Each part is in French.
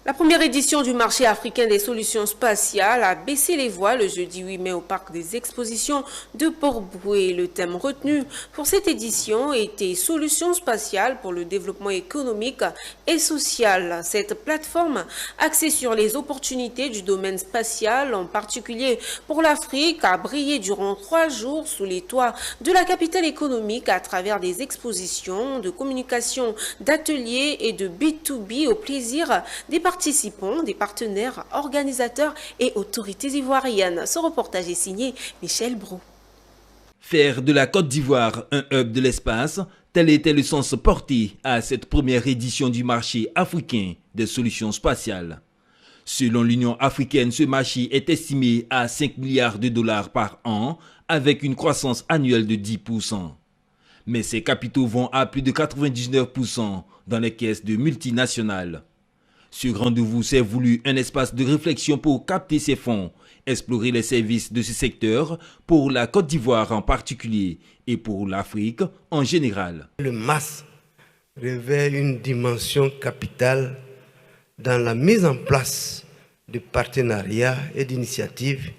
La première édition du marché africain des solutions spatiales a baissé les voiles le jeudi 8 mai au parc des expositions de Port-Bouët. Le thème retenu pour cette édition était Solutions spatiales pour le développement économique et social. Cette plateforme axée sur les opportunités du domaine spatial, en particulier pour l'Afrique, a brillé durant 3 jours sous les toits de la capitale économique à travers des expositions, de communication, d'ateliers et de B2B au plaisir des participants, des partenaires, organisateurs et autorités ivoiriennes. Ce reportage est signé Michel Brou. Faire de la Côte d'Ivoire un hub de l'espace, tel était le sens porté à cette première édition du marché africain des solutions spatiales. Selon l'Union africaine, ce marché est estimé à 5 milliards de dollars par an avec une croissance annuelle de 10%. Mais ces capitaux vont à plus de 99% dans les caisses de multinationales. Ce rendez-vous s'est voulu un espace de réflexion pour capter ces fonds, explorer les services de ce secteur pour la Côte d'Ivoire en particulier et pour l'Afrique en général. Le MAS revêt une dimension capitale dans la mise en place de partenariats et d'initiatives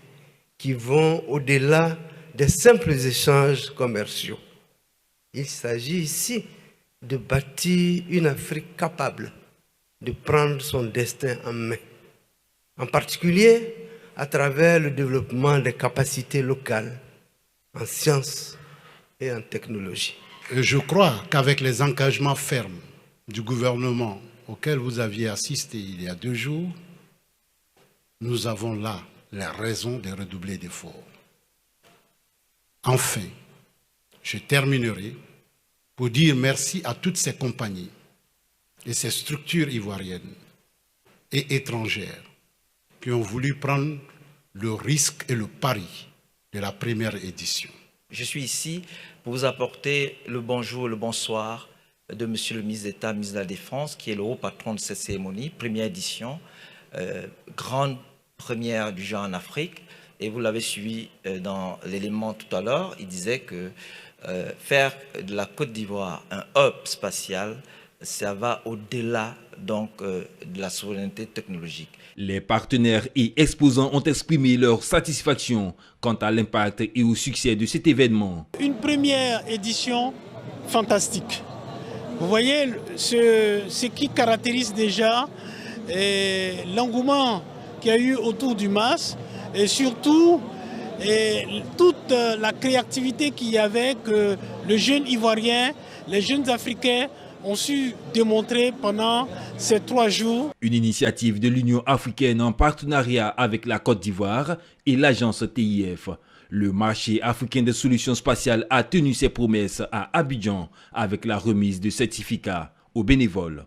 qui vont au-delà des simples échanges commerciaux. Il s'agit ici de bâtir une Afrique capable de prendre son destin en main, en particulier à travers le développement des capacités locales en sciences et en technologie. Je crois qu'avec les engagements fermes du gouvernement auxquels vous aviez assisté il y a 2 jours, nous avons là les raisons de redoubler d'efforts. Enfin, je terminerai pour dire merci à toutes ces compagnies et ces structures ivoiriennes et étrangères qui ont voulu prendre le risque et le pari de la première édition. Je suis ici pour vous apporter le bonjour et le bonsoir de Monsieur le ministre d'État, ministre de la Défense, qui est le haut patron de cette cérémonie, première édition, grande première du genre en Afrique. Et vous l'avez suivi dans l'élément tout à l'heure, il disait que faire de la Côte d'Ivoire un hub spatial, ça va au-delà donc de la souveraineté technologique. Les partenaires et exposants ont exprimé leur satisfaction quant à l'impact et au succès de cet événement. Une première édition fantastique. Vous voyez ce qui caractérise déjà l'engouement qu'il y a eu autour du MAS et surtout toute la créativité qu'il y avait que le jeune Ivoirien, les jeunes Africains ont su démontrer pendant ces 3 jours. Une initiative de l'Union africaine en partenariat avec la Côte d'Ivoire et l'agence TIF. Le marché africain des solutions spatiales a tenu ses promesses à Abidjan avec la remise de certificats aux bénévoles.